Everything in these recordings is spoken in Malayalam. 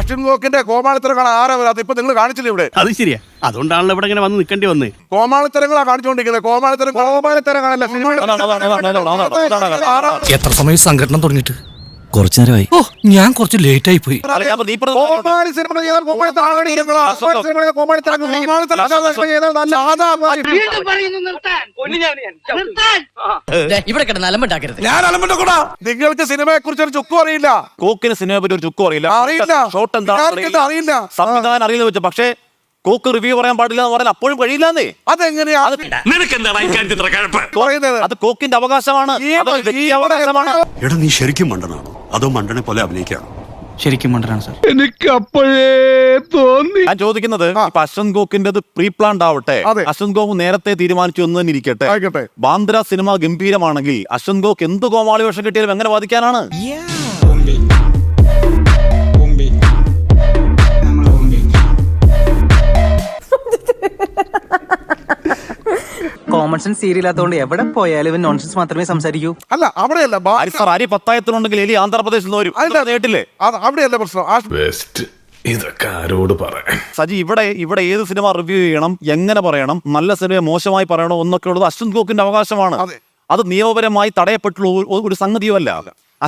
അശ്വിൻ ഗോക്കിന്റെ കോമാളിത്തരങ്ങളാണ് ആരാ വരാത്ത ഇപ്പൊ നിങ്ങൾ കാണിച്ചില്ല ഇവിടെ. അത് ശരിയാ, അതുകൊണ്ടാണല്ലോ ഇവിടെ ഇങ്ങനെ വന്ന് നിൽക്കേണ്ടി വന്ന്. കോമാളിത്തരങ്ങളാ കാണിച്ചുകൊണ്ടിരിക്കുന്നത്. കോമാളിത്തരങ്ങളല്ല സിനിമ. എത്ര സമയം സംഘടന തുടങ്ങിയിട്ട്? കുറച്ചു നേരമായി. ഓ, ഞാൻ കുറച്ച് ലേറ്റ് ആയി പോയി. കോമാളി സിനിമ ചെയ്താൽ ഇവിടെ കിടന്ന് അലമ്പുണ്ടാക്കരുത്. നിങ്ങൾക്ക് സിനിമയെ കുറിച്ച് ഒരു ചുക്കും അറിയില്ല. കോക്കിന് സിനിമയെ പറ്റി ഒരു ചുക്കും അറിയില്ല. ഷോട്ട് എന്താ അറിയില്ല, സംവിധാനം അറിയില്ല വെച്ചു. പക്ഷേ കോക്ക് റിവ്യൂ പറയാൻ പാടില്ല എന്ന് പറയാൻ അപ്പോഴും കഴിയില്ലെന്നേ. അതെങ്ങനെയാ അത് കോക്കിന്റെ അവകാശമാണ്. എടാ, നീ ശരിക്കും മണ്ടനാണോ അതോ മണ്ടനെ പോലെ അഭിനയിക്കാണോ? ശരിക്കും മണ്ടനാണ് സാർ. എനിക്ക് അപ്പോഴേ തോന്നി. ഞാൻ ചോദിക്കുന്നത് ഇപ്പൊ അശ്വന്ത് ഗോക്കിന്റെ പ്രീ പ്ലാൻഡ് ആവട്ടെ, അശ്വന്ത് ഗോക്ക് നേരത്തെ തീരുമാനിച്ചു എന്ന് തന്നെ ഇരിക്കട്ടെ. ബാന്ദ്ര സിനിമ ഗംഭീരമാണെങ്കിൽ അശ്വന്ത് ഗോക്ക് എന്ത് കോമാളി വേഷം കിട്ടിയാലും എങ്ങനെ വാദിക്കാനാണ്? കോമൺ സെൻസ് സീരിയലാത്തോണ്ട് എവിടെ പോയാലും ഇവൻ നോൺസെൻസ് മാത്രമേ സംസാരിക്കൂ. അല്ല, അവിടെയല്ല. അരി പത്തായത്തിലുണ്ടെങ്കിൽ എലി ആന്ധ്രാപ്രദേശിൽ നിന്ന് വരും. കേട്ടില്ലേ? അവിടെയല്ല പ്രശ്നം. ഇതൊക്കെ ആരോട് പറയാൻ? സജി, ഇവിടെ ഏത് സിനിമ റിവ്യൂ ചെയ്യണം, എങ്ങനെ പറയണം, നല്ല സിനിമയെ മോശമായി പറയണോ എന്നൊക്കെ ഉള്ളത് അശ്വന്ത് ഗോക്കിന്റെ അവകാശമാണ്. അത് നിയമപരമായി തടയപ്പെട്ടുള്ള ഒരു സംഗതിയുമല്ല.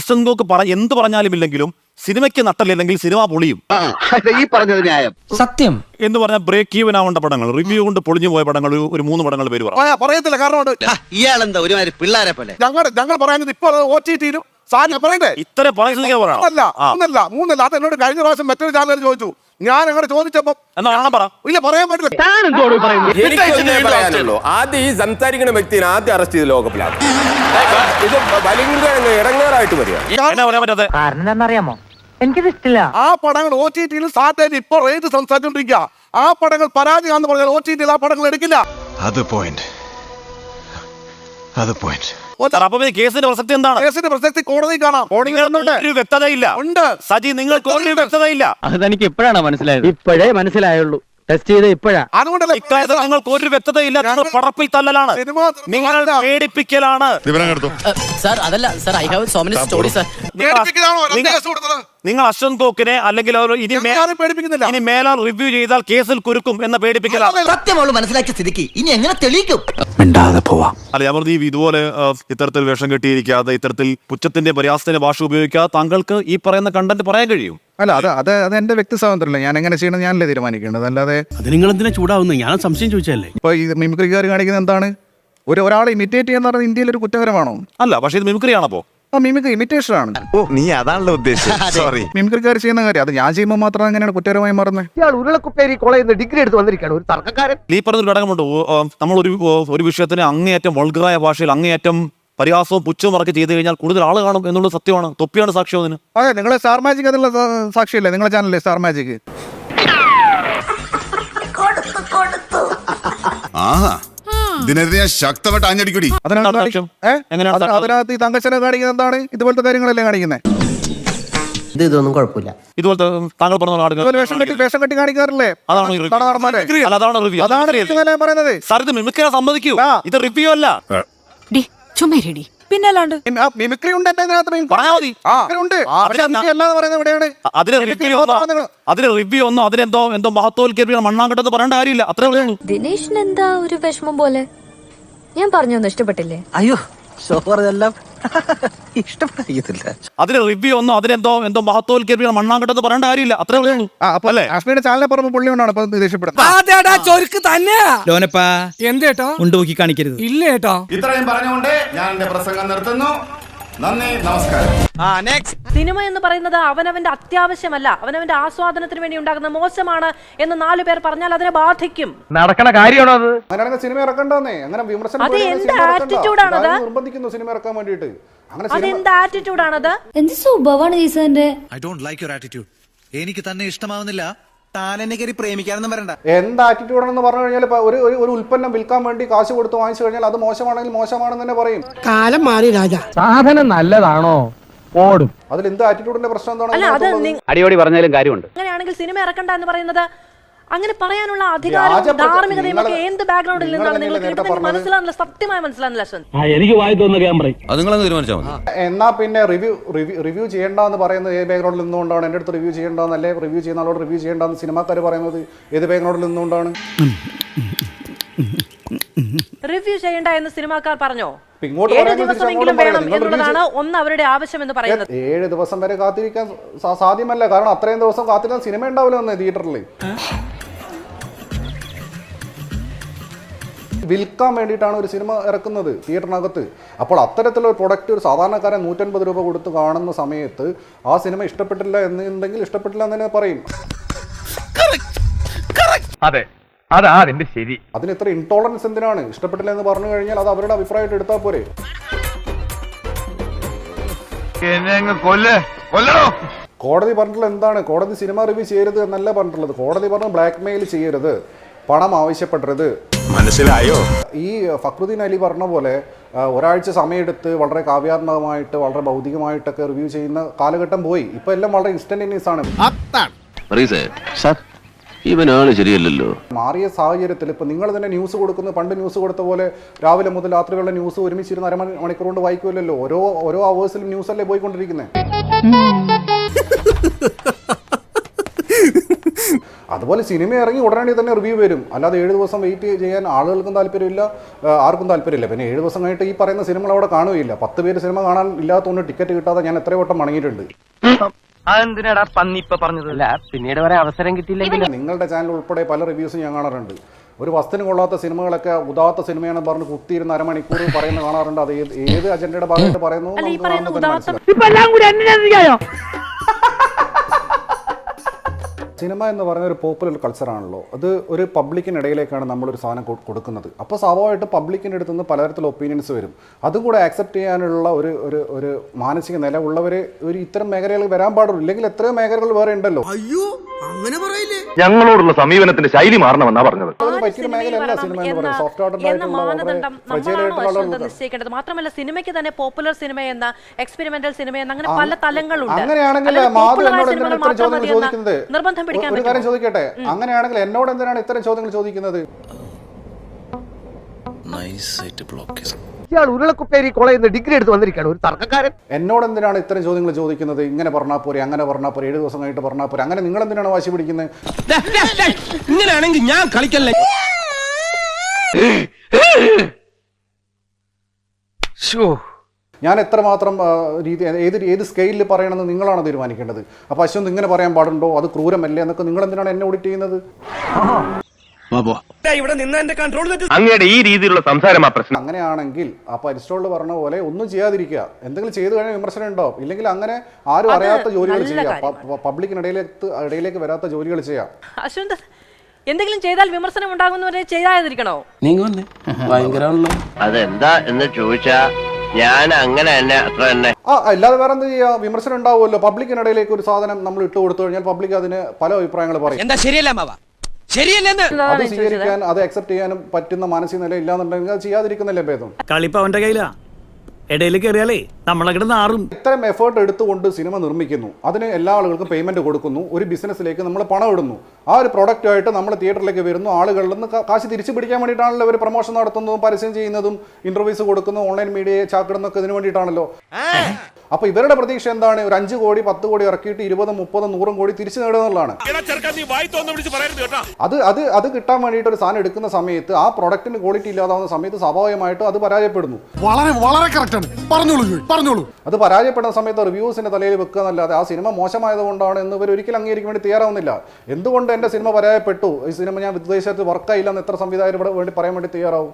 അശ്വന്ത് ഗോക്ക് എന്ത് പറഞ്ഞാലും ഇല്ലെങ്കിലും സിനിമയ്ക്ക് നട്ടല്ലെങ്കിൽ സിനിമ പൊളിയും. ഈ പറഞ്ഞത് ന്യായം. സത്യം എന്ന് പറഞ്ഞാൽ ബ്രേക്ക് ഈവൻ ആവേണ്ട പടങ്ങൾ, റിവ്യൂ കൊണ്ട് പൊളിഞ്ഞു പോയ പടങ്ങൾ ഒരു 3 പടങ്ങൾ പേര് പറയത്തില്ല. കാരണം ഇയാളെന്താ ഒരുമാതിരി പിള്ളേരെ പോലെ. ഞങ്ങൾ പറയുന്നത് ഇപ്പൊ OTT-ലും പറയണ്ടേ? ഇത്ര മൂന്നല്ല. അത് എന്നോട് കഴിഞ്ഞ പ്രാവശ്യം മറ്റൊരു ചാനൽ ചോദിച്ചു. ഞാൻ അങ്ങനെ ചോദിച്ചപ്പോ ഇല്ല, പറയാൻ പറ്റില്ല. ആദ്യം ഈ സംസാരിക്കുന്ന വ്യക്തിനെ ആദ്യം അറസ്റ്റ് ചെയ്ത് ലോകപ്പിലാണ്. ഇത് ഭയങ്കര ഇടങ്ങേറായിട്ട് വരിക. കാരണം എന്താണെന്നറിയാമോ? എനിക്കിത് ഇഷ്ടമില്ല. ആ പടങ്ങൾ OTT-ലും സാറ്റലൈറ്റ് ഇപ്പൊ റേറ്റ് സംസാരിച്ചോണ്ടിരിക്കുക. ആ പടങ്ങൾ പരാജയമാണെന്ന് പറഞ്ഞാൽ OTT-ൽ ആ പടങ്ങൾ എടുക്കില്ല. അത് പോയിന്റ്. കേസിന്റെ പ്രസക്തി എന്താണ്? കേസിന്റെ പ്രസക്തി കോടതി കാണാം. ഒരു വ്യക്തതയില്ല. ഉണ്ട് സജി, നിങ്ങൾക്ക് ഒരു വ്യക്തതയില്ല. അത് തനിക്ക് എപ്പോഴാണ് മനസ്സിലായത്? ഇപ്പോഴേ മനസ്സിലായുള്ളൂ. ടെസ്റ്റ് ചെയ്ത് ഇപ്പോഴാ. അതുകൊണ്ടല്ല ഇക്കാര്യത്തിൽ നിങ്ങൾക്ക് ഒരു വ്യക്തതയില്ല. പടപ്പിൽ തല്ലലാണ്, നിങ്ങൾ പേടിപ്പിക്കലാണ്. സാർ അതല്ല sir, I have so many stories sir. നിങ്ങൾ അശ്വന്ത് ഗോക്കിനെ അല്ലെങ്കിൽ ഇനി മേലാൽ റിവ്യൂ ചെയ്താൽ കേസിൽ കുരുക്കും എന്ന പേടിപ്പിക്കലാണ്. സത്യം മനസ്സിലാക്കിയ സ്ഥിതിക്ക് ഇനി എങ്ങനെ തെളിയിക്കും? മിണ്ടാതെ പോവാം. അല്ലെ അമർദീപ്, ഇതുപോലെ ഇത്തരത്തിൽ വേഷം കെട്ടിയിരിക്കാതെ, ഇത്തരത്തിൽ പുച്ഛത്തിന്റെ പരിഹാസത്തിന്റെ ഭാഷ ഉപയോഗിക്കാതെ താങ്കൾക്ക് ഈ പറയുന്ന കണ്ടന്റ് പറയാൻ കഴിയും. അല്ല, അത് എന്റെ വ്യക്തി സ്വാതന്ത്ര്യമല്ല. ഞാൻ എങ്ങനെ ചെയ്യണം ഞാനല്ലേ തീരുമാനിക്കേണ്ടത്. അല്ലാതെ അത് നിങ്ങൾ എന്തിനാ ചൂടാവുന്നത്? ഞാൻ സംശയം ചോദിച്ചല്ലേ. ഇപ്പൊ ഈ മിമിക്രിക്കാർ കാണിക്കുന്നത് എന്താണ്? ഒരാളെ ഇമിറ്റേറ്റ് ചെയ്യാന്ന് പറഞ്ഞാൽ ഇന്ത്യയിൽ ഒരു കുറ്റകരമാണോ? അല്ല, പക്ഷേ ഇത് മിമിക്രി ആണപ്പോ. മിമിക്രി ഇമിറ്റേഷൻ ആണ്. നീ അതാണല്ലോ ഉദ്ദേശിച്ചത്. സോറി. മിമിക്രിക്കാർ ചെയ്യുന്ന കാര്യം അത് ഞാൻ ചെയ്യുമ്പോൾ മാത്രം എങ്ങനെയാണ് കുറ്റകരമായി മാറുന്നത്? ഇയാൾ ഉരുളക്കുപ്പേരി കോളേജിൽ നിന്ന് ഡിഗ്രി എടുത്ത് വന്നിരിക്കുകയാണ്, ഒരു തർക്കക്കാരൻ. ഈ പറഞ്ഞൊരു ഘടകമുണ്ട്. നമ്മൾ ഒരു വിഷയത്തിന് അങ്ങേയറ്റം വൾഗറായ ഭാഷയിൽ അങ്ങേയറ്റം പരിഹാസവും പുച്ഛവും ഇറക്കി ചെയ്ത് കഴിഞ്ഞാൽ കൂടുതൽ ആള് കാണും എന്നുള്ളത് സത്യമാണ്. തൊപ്പിയാണ് സാക്ഷ്യം അതിന്. അതെ, നിങ്ങളെ സ്റ്റാർ മാജിക് അതിനുള്ള സാക്ഷിയല്ലേ? നിങ്ങളെ ചാനലല്ലേ സ്റ്റാർ മാജിക്? ഇതിനെതിരെ ഞാൻ ശക്തമായിട്ട് ആഞ്ഞടിക്കടി. അതിനകത്ത് ഈ തങ്കച്ചനെ കാണിക്കുന്നത് എന്താണ്? ഇതുപോലത്തെ കാര്യങ്ങളല്ലേ കാണിക്കുന്നത്? ഇതൊന്നും കുഴപ്പമില്ല. ഇതുപോലത്തെ താങ്കൾ പറഞ്ഞ വേഷം കെട്ടി കാണിക്കാറില്ലേ? അതാണ് റിവ്യൂ. പറയുന്നത്. സാർ, ഇത് മിമിക്രി സമ്മതിക്കൂ. ഇത് റിവ്യൂ അല്ല. ചുമരടി പിന്നല്ലാണ്ട് മിമിക്രി ഉണ്ട്. അതിന് റിവ്യൂ ഒന്നോ അതിനെന്തോ മഹത്വവൽക്കരിക്കുന്ന മണ്ണാങ്കട്ടെന്ന് പറയേണ്ട കാര്യമില്ല. അത്രേ ഉള്ളൂ. ദിനേശിന് എന്താ ഒരു വിഷമം പോലെ? ഞാൻ പറഞ്ഞൊന്നും ഇഷ്ടപ്പെട്ടില്ലേ? അയ്യോ, എല്ലാം ഇഷ്ടപ്പെട്ടില്ല. അതിന് റിവ്യൂ ഒന്നോ അതിനെന്തോ മഹത്വവൽക്കരിക്കുന്ന മണ്ണാങ്കട്ടെന്ന് പറയേണ്ട കാര്യമില്ല. അത്രേ ഉള്ളൂ. അല്ലേ കാശ്മീരിന്റെ ചാനലിനെ പുറമെ പുള്ളി കൊണ്ടാണ് ഇപ്പൊ ദേഷ്യപ്പെടുന്നത്. എന്തേട്ടോ ഉണ്ടോക്കി കാണിക്കരുത്. ഇല്ല കേട്ടോ. ഇത്രയും പറഞ്ഞുകൊണ്ട് ഞാൻ എന്റെ പ്രസംഗം നിർത്തുന്നു. നന്ദി, നമസ്കാരം. സിനിമ എന്ന് പറയുന്നത് അവനവന്റെ അത്യാവശ്യമല്ല, അവനവന്റെ ആസ്വാദനത്തിന് വേണ്ടി ഉണ്ടാകുന്ന മോശമാണ് എന്ന് 4 പേർ പറഞ്ഞാൽ അതിനെ ബാധിക്കും. നടക്കണ കാര്യമാണോ അത്? അങ്ങനെയാണെങ്കിൽ സിനിമ ഇറക്കണ്ടെന്നേ. അങ്ങനെ വിമർശനം നിർബന്ധിക്കുന്നു സിനിമ ഇറക്കാൻ വേണ്ടിയിട്ട്. അതെന്ത് ആറ്റിറ്റ്യൂഡാണത്? എന്ത് സ്വഭാവമാണ് ജീസന്റെ? I don't like your attitude. എനിക്ക് തന്നെ ഇഷ്ടമാവുന്നില്ല. താനെന്നെ കയറി പ്രേമിക്കാനൊന്നും വരണ്ട. എന്ത് ആറ്റിറ്റ്യൂഡാണെന്ന് പറഞ്ഞു കഴിഞ്ഞാൽ ഒരു ഉൽപ്പന്നം വിൽക്കാൻ വേണ്ടി കാശ് കൊടുത്ത് വാങ്ങിച്ചു കഴിഞ്ഞാൽ അത് മോശമാണെങ്കിൽ മോശമാണെന്ന് തന്നെ പറയും. കാലം മാറി രാജ. സാധനം നല്ലതാണോ ഓടും. അതിൽ എന്ത് ആറ്റിറ്റ്യൂഡിന്റെ പ്രശ്നം എന്താണ്? അടിയോടി പറഞ്ഞാലും കാര്യമുണ്ട്. അങ്ങനെയാണെങ്കിൽ സിനിമ ഇറക്കണ്ട എന്ന് പറയുന്നത് അങ്ങനെ പറയാനുള്ള അധികാരവും ധാർമ്മികതയും ഒക്കെ എന്ത് ബാക്ക്ഗ്രൗണ്ടിൽ നിന്നാണ് നിങ്ങൾക്ക് കിട്ടുന്നത് മനസ്സിലാകുന്നില്ല, സത്യമായി മനസ്സിലാകുന്നില്ല അശ്വന്ത്. എനിക്ക് വായി തോന്നുന്ന ഞാൻ പറയും. അത് നിങ്ങളങ്ങ് തീരുമാനിച്ചാൽ മതി. എന്നാ പിന്നെ റിവ്യൂ ചെയ്യേണ്ടെന്ന് പറയുന്നത് ഏത് ബാക്ക്ഗ്രൗണ്ടിൽ നിന്നുകൊണ്ടാണ്? എൻ്റെ അടുത്ത് റിവ്യൂ ചെയ്യേണ്ടെന്ന്, അല്ലെ റിവ്യൂ ചെയ്യുന്ന ആളോട് റിവ്യൂ ചെയ്യേണ്ടെന്ന് സിനിമാക്കാർ പറയുന്നത് ഏത് ബാക്ക്ഗ്രൗണ്ടിൽ നിന്നുകൊണ്ടാണ്? റിവ്യൂ ചെയ്യേണ്ട എന്ന് സിനിമാക്കാർ പറഞ്ഞോ? ഇങ്ങോട്ട് 7 ദിവസമെങ്കിലും വേണം എന്നുള്ളതാണ് ഒന്ന് അവരുടെ ആവശ്യം എന്ന് പറയുന്നത്. 7 ദിവസം വരെ കാത്തിരിക്കാൻ സാധ്യമല്ല. കാരണം അത്രയും ദിവസം കാത്തിരിക്കാൻ സിനിമ ഉണ്ടാവില്ല തിയേറ്ററിൽ. വിൽക്കാൻ വേണ്ടിയിട്ടാണ് ഒരു സിനിമ ഇറക്കുന്നത് തിയേറ്ററിനകത്ത്. അപ്പോൾ അത്തരത്തിലുള്ള പ്രൊഡക്റ്റ് ഒരു സാധാരണക്കാരൻ 150 രൂപ കൊടുത്ത് കാണുന്ന സമയത്ത് ആ സിനിമ ഇഷ്ടപ്പെട്ടില്ല എന്നുണ്ടെങ്കിൽ ഇഷ്ടപ്പെട്ടില്ല എന്ന് തന്നെ പറയും. അതെ, അതാ അതിന്റെ ശരി. അതിന് ഇത്ര ഇൻടോളറൻസ് എന്തിനാണ്? ഇഷ്ടപ്പെട്ടില്ല എന്ന് പറഞ്ഞു കഴിഞ്ഞാൽ അത് അവരുടെ അഭിപ്രായമായിട്ട് എടുത്താൽ പോരെ. കോടതി പറഞ്ഞിട്ടുള്ള എന്താണ്? കോടതി സിനിമ റിവ്യൂ ചെയ്യരുത് എന്നല്ല പറഞ്ഞിട്ടുള്ളത്. കോടതി പറഞ്ഞു ബ്ലാക്ക് മെയിൽ ചെയ്യരുത്, പണം ആവശ്യപ്പെടരുത്. മനസ്സിലായോ? ഈ ഫക്രുദ്ദീൻ അലി പറഞ്ഞ പോലെ ഒരാഴ്ച സമയമെടുത്ത് വളരെ കാവ്യാത്മകമായിട്ട് വളരെ ഭൗതികമായിട്ടൊക്കെ റിവ്യൂ ചെയ്യുന്ന കാലഘട്ടം പോയി. ഇപ്പൊ എല്ലാം വളരെ ഇൻസ്റ്റന്റേനിയസ് ആണ്. ഇവനാണ് ശരിയല്ലല്ലോ. മാറിയ സാഹചര്യത്തിൽ ഇപ്പൊ നിങ്ങൾ തന്നെ ന്യൂസ് കൊടുക്കുന്നത് പണ്ട് ന്യൂസ് കൊടുത്ത പോലെ രാവിലെ മുതൽ രാത്രികളുടെ ന്യൂസ് ഒരുമിച്ചിരുന്ന് അരമണിക്കൂർ കൊണ്ട് വായിക്കുമല്ലോ. ഓരോ അവേഴ്സിലും ന്യൂസ് അല്ലേ പോയിക്കൊണ്ടിരിക്കുന്നത്. അതുപോലെ സിനിമ ഇറങ്ങി ഉടനടി തന്നെ റിവ്യൂ വരും. അല്ലാതെ 7 ദിവസം വെയിറ്റ് ചെയ്യാൻ ആളുകൾക്കും താല്പര്യമില്ല, ആർക്കും താല്പര്യമില്ല. പിന്നെ 7 ദിവസം കഴിഞ്ഞിട്ട് ഈ പറയുന്ന സിനിമകൾ അവിടെ കാണുകയില്ല. 10 പേര് സിനിമ കാണാൻ ഇല്ലാത്തതുകൊണ്ട് ടിക്കറ്റ് കിട്ടാതെ ഞാൻ എത്രയോ വട്ടം മടങ്ങിയിട്ടുണ്ട്. അതെന്തിനാടാ പന്നി ഇപ്പൊ പറഞ്ഞത്? അല്ല, പിന്നീട് വരെ അവസരം കിട്ടിയില്ലെങ്കിൽ. നിങ്ങളുടെ ചാനൽ ഉൾപ്പെടെ പല റിവ്യൂസും ഞാൻ കാണാറുണ്ട്. ഒരു വസ്തുവിന് കൊള്ളാത്ത സിനിമകളൊക്കെ ഉദാത്ത സിനിമയാണെന്ന് പറഞ്ഞ് കുത്തിയിരുന്ന് അരമണിക്കൂർ പറയുന്ന കാണാറുണ്ട്. അത് ഏത് അജണ്ടയുടെ ഭാഗമായിട്ട് പറയുന്നു സിനിമ എന്ന് പറയുന്ന ഒരു പോപ്പുലർ കൾച്ചറാണല്ലോ. അത് ഒരു പബ്ലിക്കിനിടയിലേക്കാണ് നമ്മളൊരു സാധനം കൊടുക്കുന്നത്. അപ്പോൾ സ്വാഭാവികമായിട്ട് പബ്ലിക്കിൻ്റെ അടുത്ത് നിന്ന് പലതരത്തിലുള്ള ഒപ്പീനിയൻസ് വരും. അതും കൂടെ ആക്സെപ്റ്റ് ചെയ്യാനുള്ള ഒരു മാനസിക നില ഉള്ളവരെ ഒരു ഇത്തരം മേഖലകൾ വരാൻ പാടുള്ളൂ. ഇല്ലെങ്കിൽ എത്രയോ മേഖലകൾ വേറെ ഉണ്ടല്ലോ. അയ്യോ അങ്ങനെ പറയില്ലേ. ഞങ്ങളോടുള്ള സമീപനത്തിന്റെ ശൈലി മാറണമെന്നാ പറഞ്ഞത്. പറ്റുന്ന മേഖലയല്ല സിനിമ എന്ന് പറയുന്നത്. സോഫ്റ്റ് മാനദണ്ഡം നിശ്ചയിക്കേണ്ടത് മാത്രമല്ല, സിനിമയ്ക്ക് തന്നെ പോപ്പുലർ സിനിമ എന്ന എക്സ്പെരിമെന്റൽ സിനിമ എന്ന അങ്ങനെ പല തലങ്ങളുണ്ട്. അങ്ങനെയാണെങ്കിൽ നിർബന്ധം പിടിക്കാൻ ഒരു കാര്യം ചോദിക്കട്ടെ, അങ്ങനെയാണെങ്കിൽ എന്നോട് എന്തിനാണ് ഇത്തരം ചോദ്യങ്ങൾ ചോദിക്കുന്നത്? ഇയാൾ ഉരുളക്കുപ്പേരി കോളേജിൽ നിന്ന് ഡിഗ്രി എടുത്ത് വന്നിരിക്കുകയാണ് ഒരു തർക്കക്കാരൻ. എന്നോട് എന്തിനാണ് ഇത്തരം ചോദ്യങ്ങൾ ചോദിക്കുന്നത്? ഇങ്ങനെ പറഞ്ഞാൽ പോരെ, അങ്ങനെ പറഞ്ഞാൽ പോരെ, 7 ദിവസം കഴിഞ്ഞിട്ട് പറഞ്ഞാൽ പോരെ, അങ്ങനെ നിങ്ങൾ എന്തിനാണ് വാശി പിടിക്കുന്നത്? ഇങ്ങനെയാണെങ്കിൽ ഞാൻ കളിക്കല്ലേ. ഞാൻ എത്രമാത്രം രീതി ഏത് സ്കെയിലിൽ പറയണമെന്ന് നിങ്ങളാണ് തീരുമാനിക്കേണ്ടത്. അപ്പോൾ അശ്വന്ത് ഇങ്ങനെ പറയാൻ പാടുണ്ടോ, അത് ക്രൂരമല്ലേ എന്നൊക്കെ നിങ്ങൾ എന്തിനാണ് എന്നെ ഓഡിറ്റ് ചെയ്യുന്നത്? അങ്ങയുടെ ഈ രീതിയിലുള്ള സംസാരം പ്രശ്നം. അങ്ങനെയാണെങ്കിൽ അപ്പൊ അരിസ്റ്റോട്ടിൽ പറഞ്ഞ പോലെ ഒന്നും ചെയ്യാതിരിക്കുക. എന്തെങ്കിലും ചെയ്തു കഴിഞ്ഞാൽ വിമർശനം ഉണ്ടാവും. ഇല്ലെങ്കിൽ അങ്ങനെ ആരും അറിയാത്ത ജോലികൾ ചെയ്യാം, പബ്ലിക്കിനിടയിലേക്ക് വരാത്ത ജോലികൾ ചെയ്യാം. അശ്വന്ത് എന്തെങ്കിലും ചെയ്താൽ വിമർശനം ഉണ്ടാകുന്നവരെ ചെയ്യാതിരിക്കണോ? അതെന്താ എന്ന് ചോദിച്ചാ ഞാൻ അങ്ങനെ തന്നെ അത്ര തന്നെ. അല്ലാതെ വേറെ എന്ത് ചെയ്യാ? വിമർശനം ഉണ്ടാവുമല്ലോ. പബ്ലിക്കിനിടയിലേക്ക് ഒരു സാധനം നമ്മൾ ഇട്ട് കൊടുത്തു കഴിഞ്ഞാൽ പബ്ലിക് അതിന് പല അഭിപ്രായങ്ങൾ പറയും. എന്താ ശരിയല്ല അത് സ്വീകരിക്കാൻ അത് അക്സെപ്റ്റ് ചെയ്യാനും പറ്റുന്ന മാനസിക നില ഇല്ലാന്നുണ്ടെങ്കിൽ അത് ചെയ്യാതിരിക്കുന്നില്ലേ ഭേദം. കളിപ്പ അവന്റെ കയ്യിലാ, ഇടയിൽ കയറിയാലേ നമ്മളെ നാറും. ഇത്തരം എഫേർട്ട് എടുത്തുകൊണ്ട് സിനിമ നിർമ്മിക്കുന്നു, അതിന് എല്ലാ ആളുകൾക്കും പേയ്മെന്റ് കൊടുക്കുന്നു, ഒരു ബിസിനസ്സിലേക്ക് നമ്മൾ പണം ഇടുന്നു, ആ ഒരു പ്രൊഡക്റ്റായിട്ട് നമ്മൾ തിയേറ്ററിലേക്ക് വരുന്നു, ആളുകളിൽ നിന്ന് കാശ് തിരിച്ചു പിടിക്കാൻ വേണ്ടിയിട്ടാണല്ലോ ഇവർ പ്രൊമോഷൻ നടത്തുന്നതും പരസ്യം ചെയ്യുന്നതും ഇന്റർവ്യൂസ് കൊടുക്കുന്നതും ഓൺലൈൻ മീഡിയയെ ചാക്കിടുന്നൊക്കെ ഇതിനു വേണ്ടിയിട്ടാണല്ലോ. അപ്പൊ ഇവരുടെ പ്രതീക്ഷ എന്താണ്? ഒരു 5 കോടി 10 കോടി ഇറക്കിയിട്ട് 20, 30, 100 കോടി തിരിച്ചു നേടുന്നതാണ്. അത് കിട്ടാൻ വേണ്ടിയിട്ട് ഒരു സാധനം എടുക്കുന്ന സമയത്ത് ആ പ്രൊഡക്റ്റിന് ക്വാളിറ്റി ഇല്ലാതാവുന്ന സമയത്ത് സ്വാഭാവികമായിട്ടും അത് പരാജയപ്പെടുന്നു. അത് പരാജയപ്പെടുന്ന സമയത്ത് റിവ്യൂസിന്റെ തലയിൽ വെക്കുക എന്നല്ലാതെ ആ സിനിമ മോശമായത് കൊണ്ടാണ് എന്ന് ഇവർ ഒരിക്കലും അംഗീകരിക്കാൻ വേണ്ടി തയ്യാറാവുന്നില്ല. എന്തുകൊണ്ട് എന്റെ സിനിമ പരാജയപ്പെട്ടു, ഈ സിനിമ ഞാൻ വിദേശത്ത് വർക്കായില്ല എന്ന് എത്ര സംവിധായകർ വേണ്ടി പറയാൻ വേണ്ടി തയ്യാറാവും?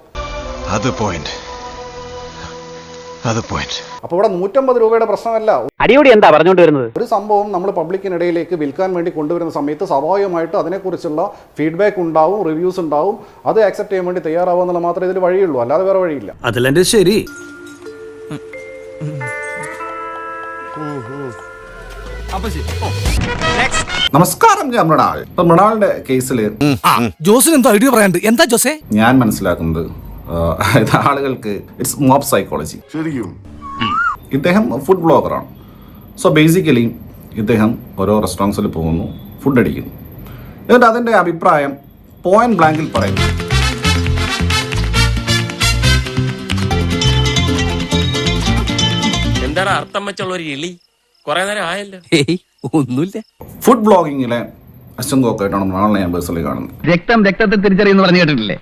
അപ്പൊ ഇവിടെ 150 രൂപയുടെ പ്രശ്നമല്ല. അടിയോടി എന്താ പറഞ്ഞുകൊണ്ട് വരുന്നത്? ഒരു സംഭവം നമ്മൾ പബ്ലിക്കിനിടയിലേക്ക് വിൽക്കാൻ വേണ്ടി കൊണ്ടുവരുന്ന സമയത്ത് സ്വാഭാവികമായിട്ട് അതിനെക്കുറിച്ചുള്ള ഫീഡ്ബാക്ക് ഉണ്ടാവും, റിവ്യൂസ് ഉണ്ടാവും. അത് ആക്സെപ്റ്റ് ചെയ്യാൻ വേണ്ടി തയ്യാറാവുക എന്നുള്ള മാത്രമേ ഇതിൽ വഴിയുള്ളൂ, അല്ലാതെ വേറെ വഴിയില്ല. അതിലെന്റെ ശരി. നമസ്കാരം, ഞാൻ മൃണാൾ. മൃണാളിന്റെ കേസിൽ ജോസിന് എന്തോ ഐഡിയ പറയാണ്ട്. എന്താ ജോസേ? ഞാൻ മനസ്സിലാക്കുന്നത് ആളുകൾക്ക് ഇറ്റ്സ് മോബ് സൈക്കോളജി. ഇദ്ദേഹം ഫുഡ് ബ്ലോഗറാണ്. സോ ബേസിക്കലി ഇദ്ദേഹം ഓരോ റെസ്റ്റോറൻറ്റ്സിൽ പോകുന്നു, ഫുഡ് അടിക്കുന്നു. എന്നിട്ട് അതിൻ്റെ അഭിപ്രായം പോയിന്റ് ബ്ലാങ്കിൽ പറയും. എന്താണ് അർത്ഥം വെച്ചുള്ള ഒരു ഇളി? കുറെ നേരം ആയല്ലോ. ഒന്നുമില്ല. ഫുഡ് ബ്ലോഗിങ്ങിലെ അശ്വൻ ഗോക്കായിട്ടാണ് മൃണാളിനെ ഞാൻ പേഴ്സണലി കാണുന്നത്. രക്തം രക്തത്തെ തിരിച്ചറിയുന്നു പറഞ്ഞു കേട്ടിട്ടില്ലേ?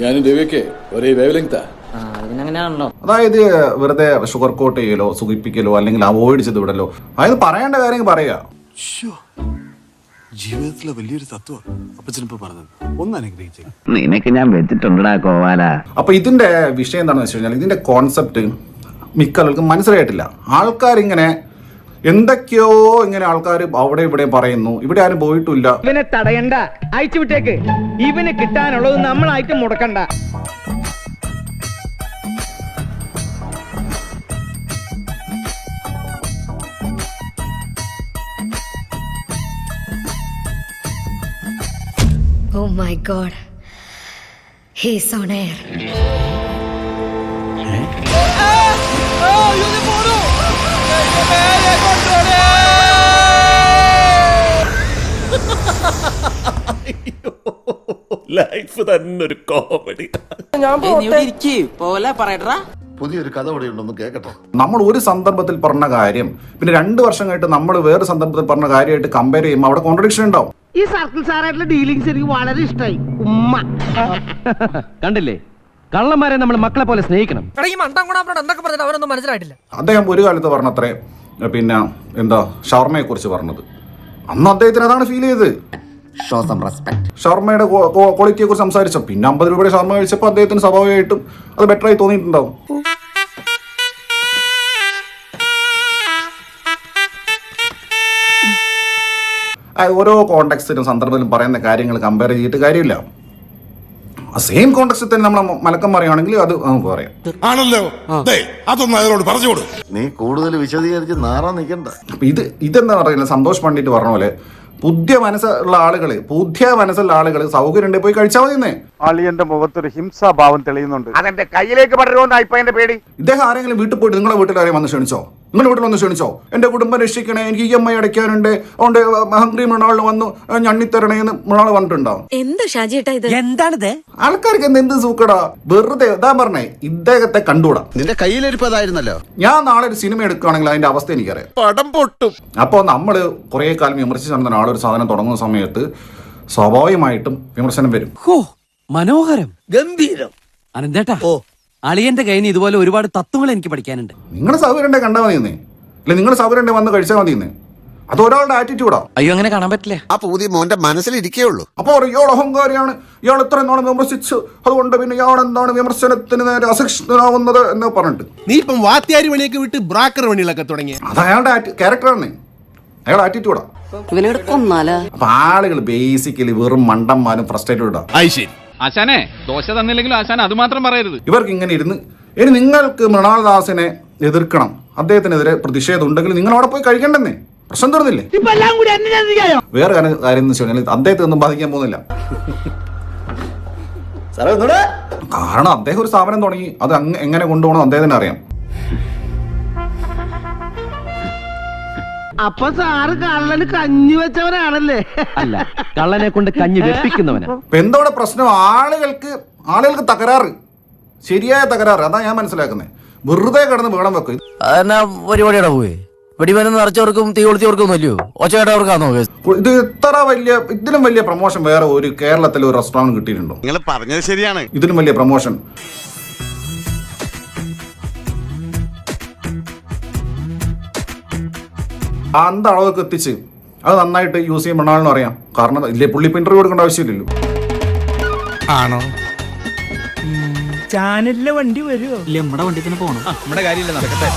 ഞാനും രവിയൊക്കെ ഒരേ വേവ് ലെങ്താ. അങ്ങനെയാണല്ലോ. അതായത് വെറുതെ ഷുഗർ കോട്ട് ചെയ്യലോ സുഖിപ്പിക്കലോ അല്ലെങ്കിൽ അവോയ്ഡ് ചെയ്ത് വിടലോ, അതായത് പറയേണ്ട കാര്യങ്ങൾ പറയുക. ജീവിതത്തിലെ വലിയൊരു തത്വം അപ്പച്ചനിപ്പോ പറഞ്ഞത് ഒന്ന് അനുഗ്രഹിച്ചേ. നിനക്ക് ഞാൻ വെച്ചിട്ടുണ്ടടാ കോവാല. അപ്പൊ ഇതിന്റെ വിഷയം എന്താണെന്ന് വെച്ച് കഴിഞ്ഞാൽ ഇതിന്റെ കോൺസെപ്റ്റ് മിക്ക ആൾക്കും മനസ്സിലായിട്ടില്ല. ആൾക്കാരിങ്ങനെ എന്തൊക്കെയോ ഇങ്ങനെ ആൾക്കാർ അവിടെ ഇവിടെ പറയുന്നു, ഇവിടെ ആരും പോയിട്ടില്ല. ഇവനെ തടയണ്ട, അയച്ചു വിട്ടേക്ക്. ഇവന് കിട്ടാനുള്ളത് നമ്മളായിട്ട് മുടക്കണ്ട. Oh my God. He's on air. Life തന്നെ ഒരു കോമഡി. പോലെ പറയട്ടാ. പുതിയൊരു കഥ ഇവിടെ ഉണ്ടെന്ന് കേക്കട്ടെ. നമ്മൾ ഒരു സന്ദർഭത്തിൽ പറഞ്ഞ കാര്യം പിന്നെ 2 വർഷം കഴിഞ്ഞിട്ട് നമ്മൾ വേറെ സന്ദർഭത്തിൽ പറഞ്ഞ കാര്യമായിട്ട് കമ്പയർ ചെയ്യുമ്പോൾ അവിടെ കോൺട്രഡിക്ഷൻ ഉണ്ടാവും. ഈ സർക്കിൾ സാറായിട്ടുള്ള ഡീലിങ്സ് എനിക്ക് വളരെ ഇഷ്ടമായി. ഉമ്മ കണ്ടില്ലേ, കള്ളന്മാരെ നമ്മൾ മക്കളെ പോലെ സ്നേഹിക്കണം. അവരൊന്നും മനസ്സിലായിട്ടില്ല. അദ്ദേഹം ഒരു കാലത്ത് പറഞ്ഞത്രേ പിന്നെ എന്താ ഷവർമയെ കുറിച്ച് പറഞ്ഞത്. അന്ന് അദ്ദേഹത്തിന് അതാണ് ഫീൽ ചെയ്തത്. ഷവർമയുടെ ക്വാളിറ്റിയെ കുറിച്ച് സംസാരിച്ചോ. പിന്നെ 50 രൂപയുടെ ഷവർമ കഴിച്ചപ്പോൾ അദ്ദേഹത്തിന് സ്വാഭാവികമായിട്ടും അത് ബെറ്റർ ആയി തോന്നിയിട്ടുണ്ടാവും. ഓരോ കോണ്ടെക്സ്റ്റിലും സന്ദർഭത്തിലും പറയുന്ന കാര്യങ്ങൾ കമ്പയർ ചെയ്തിട്ട് കാര്യമില്ല. സെയിം കോണ്ടെക്സ്റ്റിൽ തന്നെ നമ്മൾ മലക്കം പറയുകയാണെങ്കിൽ അത് നമുക്ക് പറയാം. ആണല്ലോ, അതൊന്നും അതിനോട് പറഞ്ഞോട്. നീ കൂടുതൽ വിശദീകരിച്ച് നാറാൻ നിൽക്കണ്ട. ഇതെന്താ പറയുന്നത്, സന്തോഷ് പണ്ഡിറ്റ് പറഞ്ഞ പോലെ പുതിയ മനസ്സുള്ള ആളുകൾ സൗകര്യം പോയി കഴിച്ചാൽ മതിയെന്നേ. അളിയന്റെ മുഖത്തൊരു ഹിംസാഭാവം തെളിയുന്നുണ്ട്. അതെന്റെ കയ്യിലേക്ക് പടരുമെന്നാ ഇപ്പൊ എന്റെ പേടി. ഇദ്ദേഹം ആരെങ്കിലും വീട്ടിൽ പോയിട്ട് നിങ്ങളുടെ വീട്ടിൽ ആരെയും വന്ന് ക്ഷണിച്ചോ? നിങ്ങളുടെ വീട്ടിൽ വന്ന് ക്ഷണിച്ചോ? എന്റെ കുടുംബം രക്ഷിക്കണേ, എനിക്ക് EMI അടയ്ക്കാനുണ്ട്, അതുകൊണ്ട് ഹംഗ്രി മൃണാളിൽ വന്ന് ഞണ്ണിത്തരണേ എന്ന് മൃണാൾ പറഞ്ഞിട്ടുണ്ടാവും. എന്താ ഷാജിയേട്ടാ ഇത്? എന്താണിത്? ആൾക്കാർക്ക് എന്ത് സൂക്കടാ, വെറുതെ ഇതാ പറഞ്ഞേ, ഇദ്ദേഹത്തെ കണ്ടുകൂടാ. നിന്റെ കയ്യിലിരിപ്പതായിരുന്നല്ലോ. ഞാൻ നാളെ ഒരു സിനിമ എടുക്കുകയാണെങ്കിൽ അതിന്റെ അവസ്ഥ എനിക്കറിയാം. പടം പൊട്ടും. അപ്പോൾ നമ്മൾ കുറേ കാലം വിമർശിച്ചു നടന്ന ആളൊരു സാധനം തുടങ്ങുന്ന സമയത്ത് സ്വാഭാവികമായിട്ടും വിമർശനം വരും. മനോഹരം, ഗംഭീരം. അനന്തേട്ടാ, അളിയന്റെ കയ്യിൽ നിന്ന് ഇതുപോലെ ഒരുപാട് തത്വങ്ങൾ എനിക്ക് പഠിക്കാനുണ്ട്. നിങ്ങളുടെ സൗകര്യം കണ്ടാൽ മതിയെന്നേ, അല്ലെ നിങ്ങളുടെ സൗകര്യം വന്ന് കഴിച്ചാൽ മതിയെന്നേ. അത് ഒരാളുടെ ആറ്റിറ്റ്യൂഡാ. അയ്യോ, അങ്ങനെ കാണാൻ പറ്റില്ല. ആ പുതിയ മോന്റെ മനസ്സിലിരിക്കേയുള്ളൂ. അപ്പൊ ഇയാൾ അഹങ്കാരിയാണ്, ഇയാൾ ഇത്ര നാളെ വിമർശിച്ചു, അതുകൊണ്ട് പിന്നെ ഇയാൾ എന്താണ് വിമർശനത്തിന് നേരെ അസഹിഷ്ണുനാവുന്നത് എന്ന് പറഞ്ഞിട്ട് നീ ഇപ്പം വാത്യാരി പണിയൊക്കെ വിട്ട് ബ്രാക്കർ പണികളൊക്കെ തുടങ്ങി. അത് അയാളുടെ ക്യാരക്ടറാണ്, അയാളുടെ ആറ്റിറ്റ്യൂഡാ. അപ്പൊ ആളുകൾ ബേസിക്കലി വെറും മണ്ടന്മാരും ഫ്രസ്ട്രേറ്റഡാ. ആശാനെ ദോശ തന്നില്ലെങ്കിലും ആശാൻ അത് മാത്രം പറയരുത്. ഇവർക്ക് ഇങ്ങനെ ഇരുന്ന് ഇനി നിങ്ങൾക്ക് മൃണാൾദാസിനെ എതിർക്കണം, അദ്ദേഹത്തിനെതിരെ പ്രതിഷേധം ഉണ്ടെങ്കിൽ നിങ്ങൾ അവിടെ പോയി കഴിക്കണ്ടെന്നേ, പ്രശ്നം തീർന്നില്ലേ? വേറെ കാര്യം എന്ന് വെച്ച് കഴിഞ്ഞാൽ അദ്ദേഹത്തെ ഒന്നും ബാധിക്കാൻ പോകുന്നില്ല. കാരണം അദ്ദേഹം ഒരു സ്ഥാപനം തുടങ്ങി, അത് എങ്ങനെ കൊണ്ടുപോകണം അദ്ദേഹത്തിന് അറിയാം. അപ്പൊ സാറ് കള്ളന് കഞ്ഞി വെച്ചവനാണല്ലേ? അല്ല, കള്ളനെ കൊണ്ട് കഞ്ഞി വെപ്പിക്കുന്നവനാ. ഇപ്പൊ എന്തോടെ പ്രശ്നം, ആളുകൾക്ക് തകരാറ്, ശരിയായ തകരാറ്. അതാ ഞാൻ മനസ്സിലാക്കുന്നത്. വെറുതെ കിടന്ന് വേളം വെക്കും. അതെന്നാ പരിപാടിയുടെ പോയി വെടിമരുന്ന് നിറച്ചവർക്കും തീ കൊളുത്തിയവർക്കും അല്ലയോ ഒച്ചയാട്ടവർക്കാണോ? ഇത് ഇതിലും വലിയ പ്രൊമോഷൻ വേറെ ഒരു കേരളത്തിൽ ഒരു റെസ്റ്റോറന്റ് കിട്ടിയിട്ടുണ്ടോ? നിങ്ങൾ പറഞ്ഞത് ശരിയാണ്. ഇതിലും വലിയ പ്രൊമോഷൻ അന്ത അളവൊക്കെ എത്തിച്ച് അത് നന്നായിട്ട് യൂസ് ചെയ്യാൻ മൃണാളിനും അറിയാം. കാരണം ഇല്ലേ, പുള്ളി ഇപ്പൊ ഇന്റർവ്യൂ കൊടുക്കേണ്ട ആവശ്യമില്ലല്ലോ. ആണോ? ചാനലിലെ വണ്ടി വരുമോ? നമ്മുടെ വണ്ടി തന്നെ പോകണം. നമ്മുടെ കാര്യമില്ല, നടക്കട്ടെ.